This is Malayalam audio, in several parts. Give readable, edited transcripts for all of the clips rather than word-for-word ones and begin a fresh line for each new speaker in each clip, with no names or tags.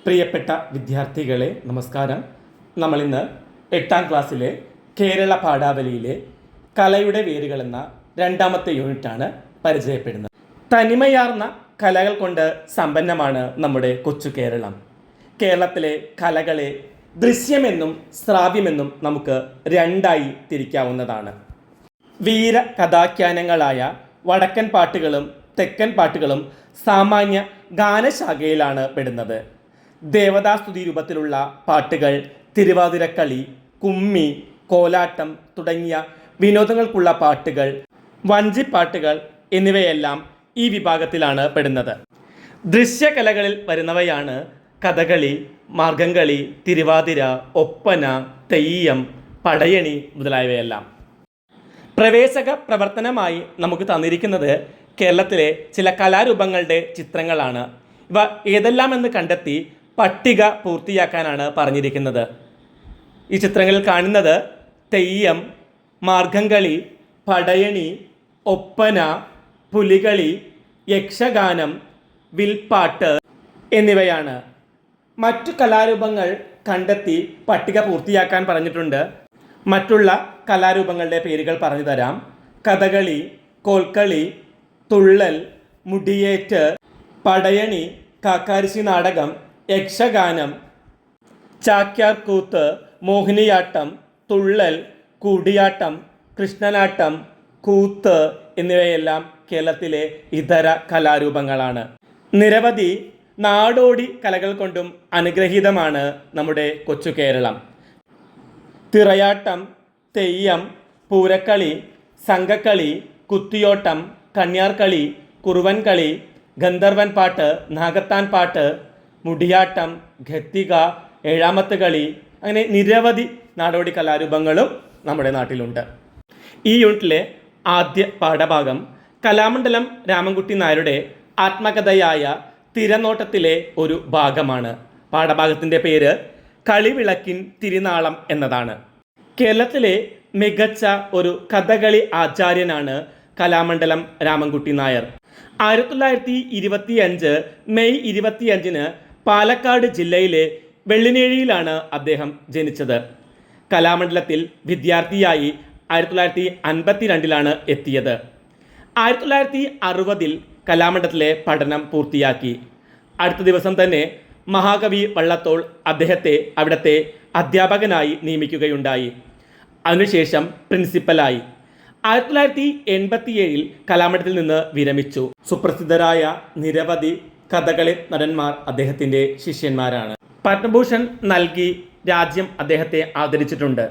പ്രിയപ്പെട്ട വിദ്യാർത്ഥികളെ നമസ്കാരം. നമ്മളിന്ന് 8ാം ക്ലാസ്സിലെ കേരള പാഠാവലിയിലെ കലയുടെ വേരുകൾ എന്ന 2ാമത്തെ യൂണിറ്റാണ് പരിചയപ്പെടുന്നത്. തനിമയാർന്ന കലകൾ കൊണ്ട് സമ്പന്നമാണ് നമ്മുടെ കൊച്ചു കേരളം. കേരളത്തിലെ കലകളെ ദൃശ്യമെന്നും ശ്രാവ്യമെന്നും നമുക്ക് രണ്ടായി തിരിക്കാവുന്നതാണ്. വീര കഥാഖ്യാനങ്ങളായ വടക്കൻ പാട്ടുകളും തെക്കൻ പാട്ടുകളും സാമാന്യ ഗാനശാഖയിലാണ് പെടുന്നത്. ദേവതാസ്തുതി രൂപത്തിലുള്ള പാട്ടുകൾ, തിരുവാതിരക്കളി, കുമ്മി, കോലാട്ടം തുടങ്ങിയ വിനോദങ്ങൾക്കുള്ള പാട്ടുകൾ, വഞ്ചിപ്പാട്ടുകൾ എന്നിവയെല്ലാം ഈ വിഭാഗത്തിലാണ് പെടുന്നത്. ദൃശ്യകലകളിൽ വരുന്നവയാണ് കഥകളി, മാർഗംകളി, തിരുവാതിര, ഒപ്പന, തെയ്യം, പടയണി മുതലായവയെല്ലാം. പ്രവേശക പ്രവർത്തനമായി നമുക്ക് തന്നിരിക്കുന്നത് കേരളത്തിലെ ചില കലാരൂപങ്ങളുടെ ചിത്രങ്ങളാണ്. ഇവ ഏതെല്ലാമെന്ന് കണ്ടെത്തി പട്ടിക പൂർത്തിയാക്കാനാണ് പറഞ്ഞിരിക്കുന്നത്. ഈ ചിത്രങ്ങളിൽ കാണുന്നത് തെയ്യം, മാർഗംകളി, പടയണി, ഒപ്പന, പുലികളി, യക്ഷഗാനം, വിൽപ്പാട്ട് എന്നിവയാണ്. മറ്റു കലാരൂപങ്ങൾ കണ്ടെത്തി പട്ടിക പൂർത്തിയാക്കാൻ പറഞ്ഞിട്ടുണ്ട്. മറ്റുള്ള കലാരൂപങ്ങളുടെ പേരുകൾ പറഞ്ഞു തരാം. കഥകളി, കോൽക്കളി, തുള്ളൽ, മുടിയേറ്റ്, പടയണി, കാക്കാരിശി നാടകം, യക്ഷഗാനം, ചാക്യാർകൂത്ത്, മോഹിനിയാട്ടം, തുള്ളൽ, കൂടിയാട്ടം, കൃഷ്ണനാട്ടം, കൂത്ത് എന്നിവയെല്ലാം കേരളത്തിലെ ഇതര കലാരൂപങ്ങളാണ്. നിരവധി നാടോടി കലകൾ കൊണ്ടും അനുഗ്രഹീതമാണ് നമ്മുടെ കൊച്ചു കേരളം. തിറയാട്ടം, തെയ്യം, പൂരക്കളി, സംഘക്കളി, കുത്തിയോട്ടം, കണ്യാർകളി, കുറുവൻകളി, ഗന്ധർവൻ പാട്ട്, നാഗത്താൻ പാട്ട്, മുടിയാട്ടം, ഖത്തിക, ഏഴാമത്ത് കളി, അങ്ങനെ നിരവധി നാടോടി കലാരൂപങ്ങളും നമ്മുടെ നാട്ടിലുണ്ട്. ഈ യൂണിറ്റിലെ ആദ്യ പാഠഭാഗം കലാമണ്ഡലം രാമൻകുട്ടി നായരുടെ ആത്മകഥയായ തിരനോട്ടത്തിലെ ഒരു ഭാഗമാണ്. പാഠഭാഗത്തിൻ്റെ പേര് കളിവിളക്കിൻ തിരുനാളം എന്നതാണ്. കേരളത്തിലെ മികച്ച ഒരു കഥകളി ആചാര്യനാണ് കലാമണ്ഡലം രാമൻകുട്ടി നായർ. 1925 മെയ് 25 പാലക്കാട് ജില്ലയിലെ വെള്ളിനേഴിയിലാണ് അദ്ദേഹം ജനിച്ചത്. കലാമണ്ഡലത്തിൽ വിദ്യാർത്ഥിയായി 1952 എത്തിയത്. 1960 കലാമണ്ഡലത്തിലെ പഠനം പൂർത്തിയാക്കി. അടുത്ത ദിവസം തന്നെ മഹാകവി വള്ളത്തോൾ അദ്ദേഹത്തെ അവിടുത്തെ അധ്യാപകനായി നിയമിക്കുകയുണ്ടായി. അതിനുശേഷം പ്രിൻസിപ്പലായി. 1987 കലാമണ്ഡലത്തിൽ നിന്ന് വിരമിച്ചു. സുപ്രസിദ്ധരായ നിരവധി കഥകളി നടന്മാർ അദ്ദേഹത്തിൻ്റെ ശിഷ്യന്മാരാണ്. പത്മഭൂഷൺ നൽകി രാജ്യം അദ്ദേഹത്തെ ആദരിച്ചിട്ടുണ്ട്.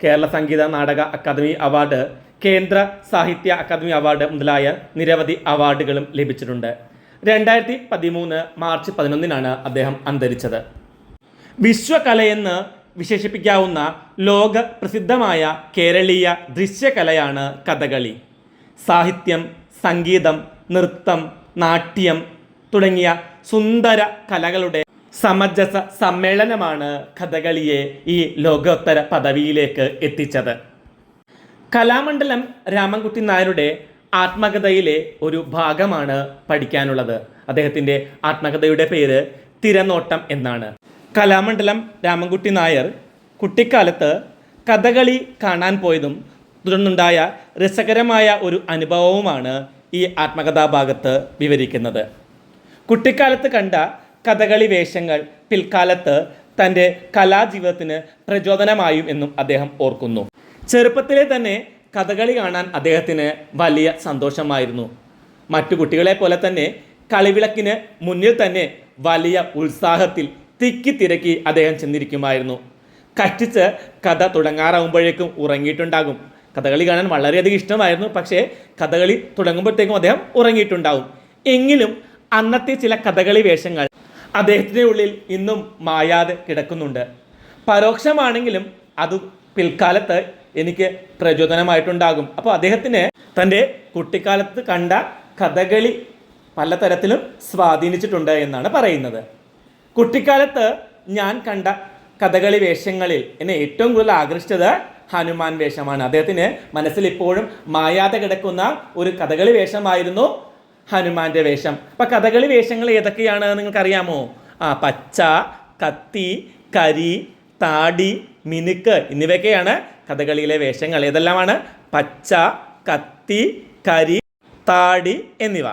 കേരള സംഗീത നാടക അക്കാദമി അവാർഡ്, കേന്ദ്ര സാഹിത്യ അക്കാദമി അവാർഡ് മുതലായ നിരവധി അവാർഡുകളും ലഭിച്ചിട്ടുണ്ട്. 2013 മാർച്ച് 11 അദ്ദേഹം അന്തരിച്ചത്. വിശ്വകലയെന്ന് വിശേഷിപ്പിക്കാവുന്ന ലോക പ്രസിദ്ധമായ കേരളീയ ദൃശ്യകലയാണ് കഥകളി. സാഹിത്യം, സംഗീതം, നൃത്തം, നാട്യം തുടങ്ങിയ സുന്ദര കലകളുടെ സമഞ്ജസ സമ്മേളനമാണ് കഥകളിയെ ഈ ലോകോത്തര പദവിയിലേക്ക് എത്തിച്ചത്. കലാമണ്ഡലം രാമൻകുട്ടി നായരുടെ ആത്മകഥയിലെ ഒരു ഭാഗമാണ് പഠിക്കാനുള്ളത്. അദ്ദേഹത്തിൻ്റെ ആത്മകഥയുടെ പേര് തിരനോട്ടം എന്നാണ്. കലാമണ്ഡലം രാമൻകുട്ടി നായർ കുട്ടിക്കാലത്ത് കഥകളി കാണാൻ പോയതും തുടർന്നുണ്ടായ രസകരമായ ഒരു അനുഭവവുമാണ് ഈ ആത്മകഥാഭാഗത്ത് വിവരിക്കുന്നത്. കുട്ടിക്കാലത്ത് കണ്ട കഥകളി വേഷങ്ങൾ പിൽക്കാലത്ത് തൻ്റെ കലാജീവിതത്തിന് പ്രചോദനമായും എന്നും അദ്ദേഹം ഓർക്കുന്നു. ചെറുപ്പത്തിലെ തന്നെ കഥകളി കാണാൻ അദ്ദേഹത്തിന് വലിയ സന്തോഷമായിരുന്നു. മറ്റു കുട്ടികളെ പോലെ തന്നെ കളിവിളക്കിന് മുന്നിൽ തന്നെ വലിയ ഉത്സാഹത്തിൽ തിക്കി തിരക്കി അദ്ദേഹം ചെന്നിരിക്കുമായിരുന്നു. കഷ്ടിച്ച് കഥ തുടങ്ങാറാവുമ്പോഴേക്കും ഉറങ്ങിയിട്ടുണ്ടാകും. കഥകളി കാണാൻ വളരെയധികം ഇഷ്ടമായിരുന്നു. പക്ഷേ കഥകളി തുടങ്ങുമ്പോഴത്തേക്കും അദ്ദേഹം ഉറങ്ങിയിട്ടുണ്ടാവും. എങ്കിലും അന്നത്തെ ചില കഥകളി വേഷങ്ങൾ അദ്ദേഹത്തിൻ്റെ ഉള്ളിൽ ഇന്നും മായാതെ കിടക്കുന്നുണ്ട്. പരോക്ഷമാണെങ്കിലും അത് പിൽക്കാലത്ത് എനിക്ക് പ്രചോദനമായിട്ടുണ്ടാകും. അപ്പോൾ അദ്ദേഹത്തിന് തൻ്റെ കുട്ടിക്കാലത്ത് കണ്ട കഥകളി പലതരത്തിലും സ്വാധീനിച്ചിട്ടുണ്ട് എന്നാണ് പറയുന്നത്. കുട്ടിക്കാലത്ത് ഞാൻ കണ്ട കഥകളി വേഷങ്ങളിൽ എന്നെ ഏറ്റവും കൂടുതൽ ആകർഷിച്ചത് ഹനുമാൻ വേഷമാണ്. അദ്ദേഹത്തിന് മനസ്സിൽ ഇപ്പോഴും മായാതെ കിടക്കുന്ന ഒരു കഥകളി വേഷമായിരുന്നു ഹനുമാന്റെ വേഷം. അപ്പം കഥകളി വേഷങ്ങൾ ഏതൊക്കെയാണ് നിങ്ങൾക്കറിയാമോ? പച്ച, കത്തി, കരി, താടി, മിനുക്ക് എന്നിവയൊക്കെയാണ് കഥകളിയിലെ വേഷങ്ങൾ. ഏതെല്ലാമാണ്? പച്ച, കത്തി, കരി, താടി എന്നിവ.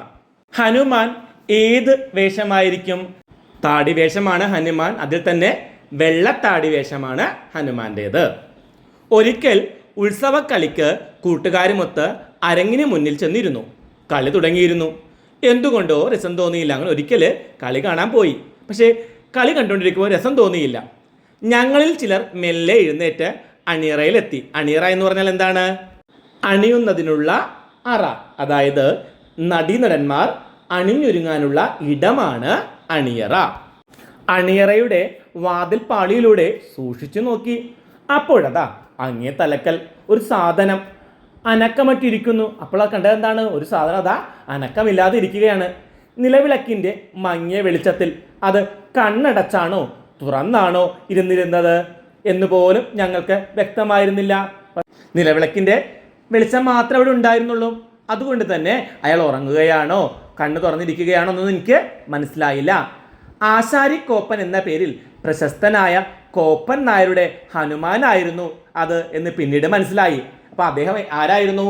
ഹനുമാൻ ഏത് വേഷമായിരിക്കും? താടി വേഷമാണ് ഹനുമാൻ. അതിൽ തന്നെ വെള്ളത്താടി വേഷമാണ് ഹനുമാൻ്റേത്. ഒരിക്കൽ ഉത്സവക്കളിക്ക് കൂട്ടുകാരുമൊത്ത് അരങ്ങിന് മുന്നിൽ ചെന്നിരുന്നു. കളി തുടങ്ങിയിരുന്നു. എന്തുകൊണ്ടോ രസം തോന്നിയില്ല. അങ്ങനെ ഒരിക്കൽ കളി കാണാൻ പോയി. പക്ഷേ കളി കണ്ടുകൊണ്ടിരിക്കുമ്പോൾ രസം തോന്നിയില്ല. ഞങ്ങളിൽ ചിലർ മെല്ലെ എഴുന്നേറ്റ് അണിയറയിലെത്തി. അണിയറ എന്ന് പറഞ്ഞാൽ എന്താണ്? അണിയുന്നതിനുള്ള അറ. അതായത് നടീനടന്മാർ അണിഞ്ഞൊരുങ്ങാനുള്ള ഇടമാണ് അണിയറ. അണിയറയുടെ വാതിൽ പാളിയിലൂടെ സൂക്ഷിച്ചു നോക്കി. അപ്പോഴതാ അങ്ങേ തലക്കൽ ഒരു സാധനം അനക്കമറ്റിരിക്കുന്നു. അപ്പോൾ കണ്ടത് എന്താണ്? ഒരു സാധനം അതാ അനക്കമില്ലാതെ ഇരിക്കുകയാണ്. നിലവിളക്കിൻ്റെ മങ്ങിയ വെളിച്ചത്തിൽ അത് കണ്ണടച്ചാണോ തുറന്നാണോ ഇരുന്നിരുന്നത് എന്ന് പോലും ഞങ്ങൾക്ക് വ്യക്തമായിരുന്നില്ല. നിലവിളക്കിൻ്റെ വെളിച്ചം മാത്രമേ അവിടെ ഉണ്ടായിരുന്നുള്ളൂ. അതുകൊണ്ട് തന്നെ അയാൾ ഉറങ്ങുകയാണോ കണ്ണ് തുറന്നിരിക്കുകയാണോ എന്നൊന്നും എനിക്ക് മനസ്സിലായില്ല. ആശാരി കോപ്പൻ എന്ന പേരിൽ പ്രശസ്തനായ കോപ്പൻ നായരുടെ ഹനുമാനായിരുന്നു അത് എന്ന് പിന്നീട് മനസ്സിലായി. അപ്പോൾ അദ്ദേഹം ആരായിരുന്നു?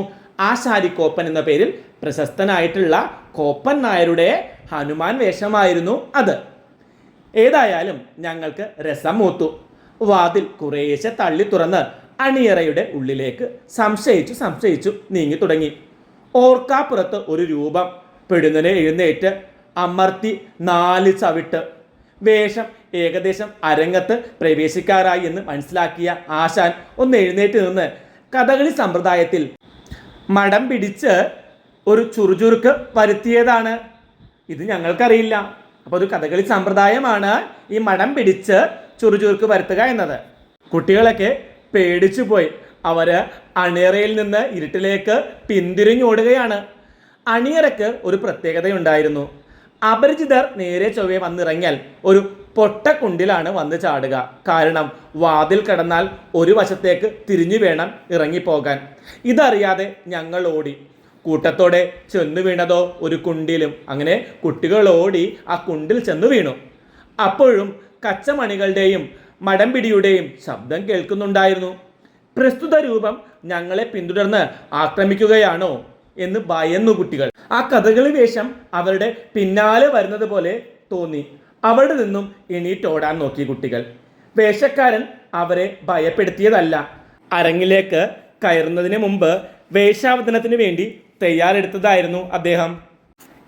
ആശാരി കോപ്പൻ എന്ന പേരിൽ പ്രശസ്തനായിട്ടുള്ള കോപ്പൻ നായരുടെ ഹനുമാൻ വേഷമായിരുന്നു അത്. ഏതായാലും ഞങ്ങൾക്ക് രസം മൂത്തു. വാതിൽ കുറേശ്ശെ തള്ളി തുറന്ന് അണിയറയുടെ ഉള്ളിലേക്ക് സംശയിച്ചു നീങ്ങി തുടങ്ങി. ഓർക്കാപ്പുറത്ത് ഒരു രൂപം പെടുന്നതിനെ എഴുന്നേറ്റ് അമർത്തി 4 ചവിട്ട്. വേഷം ഏകദേശം അരങ്ങത്ത് പ്രവേശിക്കാറായി എന്ന് മനസ്സിലാക്കിയ ആശാൻ ഒന്ന് എഴുന്നേറ്റ് നിന്ന് കഥകളി സമ്പ്രദായത്തിൽ മടം പിടിച്ച് ഒരു ചുറുചുറുക്ക് വരുത്തിയതാണ്. ഇത് ഞങ്ങൾക്കറിയില്ല. അപ്പോൾ ഒരു കഥകളി സമ്പ്രദായമാണ് ഈ മടം പിടിച്ച് ചുറുചുറുക്ക് വരുത്തുക എന്നത്. കുട്ടികളൊക്കെ പേടിച്ചു പോയി. അവർ അണിയറയിൽ നിന്ന് ഇരുട്ടിലേക്ക് പിന്തിരിഞ്ഞോടുകയാണ്. അണിയറയ്ക്ക് ഒരു പ്രത്യേകതയുണ്ടായിരുന്നു. അപരിചിതർ നേരെ ചൊവ്വേ വന്നിറങ്ങിയാൽ ഒരു പൊട്ടക്കുണ്ടിലാണ് വന്ന് ചാടുക. കാരണം വാതിൽ കടന്നാൽ ഒരു വശത്തേക്ക് തിരിഞ്ഞു വേണം ഇറങ്ങിപ്പോകാൻ. ഇതറിയാതെ ഞങ്ങൾ ഓടി. കൂട്ടത്തോടെ ചെന്നു വീണതോ ഒരു കുണ്ടിലും. അങ്ങനെ കുട്ടികൾ ഓടി ആ കുണ്ടിൽ ചെന്നു വീണു. അപ്പോഴും കച്ചമണികളുടെയും മടംപിടിയുടെയും ശബ്ദം കേൾക്കുന്നുണ്ടായിരുന്നു. പ്രസ്തുത രൂപം ഞങ്ങളെ പിന്തുടർന്ന് ആക്രമിക്കുകയാണോ എന്ന് ഭയന്നു കുട്ടികൾ. ആ കഥകളി വേഷം അവരുടെ പിന്നാലെ വരുന്നത് പോലെ തോന്നി. അവിടെ നിന്നും എണീറ്റോടാൻ നോക്കി കുട്ടികൾ. വേഷക്കാരൻ അവരെ ഭയപ്പെടുത്തിയതല്ല. അരങ്ങിലേക്ക് കയറുന്നതിന് മുമ്പ് വേഷാവതരണത്തിന് വേണ്ടി തയ്യാറെടുത്തതായിരുന്നു അദ്ദേഹം.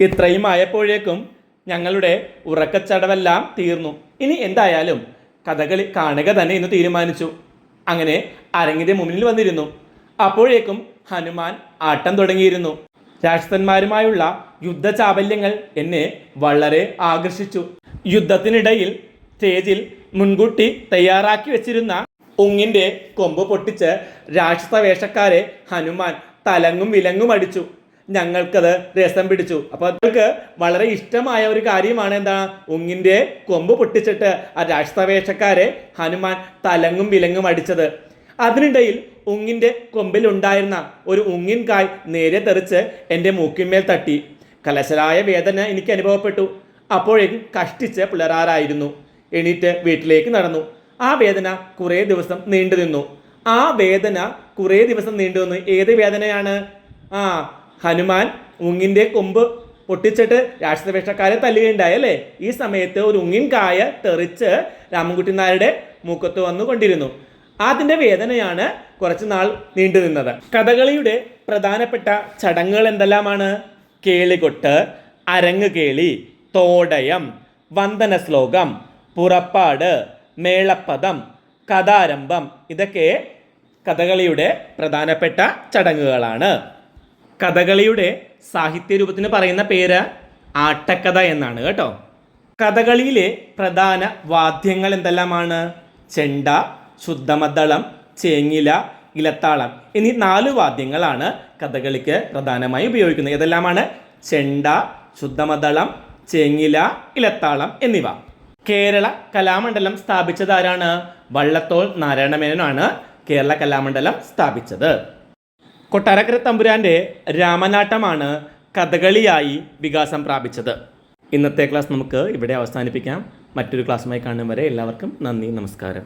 ഇത്രയും ആയപ്പോഴേക്കും ഞങ്ങളുടെ ഉറക്കച്ചടവെല്ലാം തീർന്നു. ഇനി എന്തായാലും കഥകളി കാണുക തന്നെ എന്ന് തീരുമാനിച്ചു. അങ്ങനെ അരങ്ങിൻ്റെ മുന്നിൽ വന്നിരുന്നു. അപ്പോഴേക്കും ഹനുമാൻ ആട്ടം തുടങ്ങിയിരുന്നു. രാക്ഷസന്മാരുമായുള്ള യുദ്ധചാബല്യങ്ങൾ എന്നെ വളരെ ആകർഷിച്ചു. യുദ്ധത്തിനിടയിൽ സ്റ്റേജിൽ മുൻകൂട്ടി തയ്യാറാക്കി വെച്ചിരുന്ന ഉങ്ങിൻ്റെ കൊമ്പ് പൊട്ടിച്ച് രാക്ഷസ വേഷക്കാരെ ഹനുമാൻ തലങ്ങും വിലങ്ങും അടിച്ചു. ഞങ്ങൾക്കത് രസം പിടിച്ചു. അപ്പോൾ അവർക്ക് വളരെ ഇഷ്ടമായ ഒരു കാര്യമാണ് എന്താ? ഉങ്ങിൻ്റെ കൊമ്പ് പൊട്ടിച്ചിട്ട് ആ രാക്ഷസ വേഷക്കാരെ ഹനുമാൻ തലങ്ങും വിലങ്ങും അടിച്ചത്. അതിനിടയിൽ ഉങ്ങിൻ്റെ കൊമ്പിൽ ഉണ്ടായിരുന്ന ഒരു ഉങ്ങിൻ കായ് നേരെ തെറിച്ച് എൻ്റെ മൂക്കിന്മേൽ തട്ടി. കലശലായ വേദന എനിക്ക് അനുഭവപ്പെട്ടു. അപ്പോഴേക്കും കഷ്ടിച്ച് പിളരാറായിരുന്നു. എണീറ്റ് വീട്ടിലേക്ക് നടന്നു. ആ വേദന കുറേ ദിവസം നീണ്ടു നിന്നു. ഏത് വേദനയാണ്? ഹനുമാൻ ഉങ്ങിൻ്റെ കൊമ്പ് പൊട്ടിച്ചിട്ട് രാക്ഷസ വേഷക്കാരെ തല്ലുകയുണ്ടായല്ലേ? ഈ സമയത്ത് ഒരു ഉങ്ങിൻ കായ തെറിച്ച് രാമൻകുട്ടി നായരുടെ മൂക്കത്ത് വന്നുകൊണ്ടിരുന്നു. അതിൻ്റെ വേദനയാണ് കുറച്ച് നാൾ നീണ്ടു നിന്നത്. കഥകളിയുടെ പ്രധാനപ്പെട്ട ചടങ്ങുകൾ എന്തെല്ലാമാണ്? കേളികൊട്ട്, അരങ്ങ് കേളി, തോടയം, വന്ദന ശ്ലോകം, പുറപ്പാട്, മേളപ്പദം, കഥാരംഭം. ഇതൊക്കെ കഥകളിയുടെ പ്രധാനപ്പെട്ട ചടങ്ങുകളാണ്. കഥകളിയുടെ സാഹിത്യ രൂപത്തിന് പറയുന്ന പേര് ആട്ടക്കഥ എന്നാണ് കേട്ടോ. കഥകളിയിലെ പ്രധാന വാദ്യങ്ങൾ എന്തെല്ലാമാണ്? ചെണ്ട, ശുദ്ധമദ്ദളം, ചേങ്ങില, ഇലത്താളം എന്നീ 4 വാദ്യങ്ങളാണ് കഥകളിക്ക് പ്രധാനമായി ഉപയോഗിക്കുന്നത്. ഏതെല്ലാമാണ്? ചെണ്ട, ശുദ്ധമദ്ദളം, ചേങ്ങില, ഇലത്താളം എന്നിവ. കേരള കലാമണ്ഡലം സ്ഥാപിച്ചത് ആരാണ്? വള്ളത്തോൾ നാരായണമേനോനാണ് കേരള കലാമണ്ഡലം സ്ഥാപിച്ചത്. കൊട്ടാരക്കര തമ്പുരാൻ്റെ രാമനാട്ടമാണ് കഥകളിയായി വികാസം പ്രാപിച്ചത്. ഇന്നത്തെ ക്ലാസ് നമുക്ക് ഇവിടെ അവസാനിപ്പിക്കാം. മറ്റൊരു ക്ലാസ്സുമായി കാണും വരെ എല്ലാവർക്കും നന്ദി, നമസ്കാരം.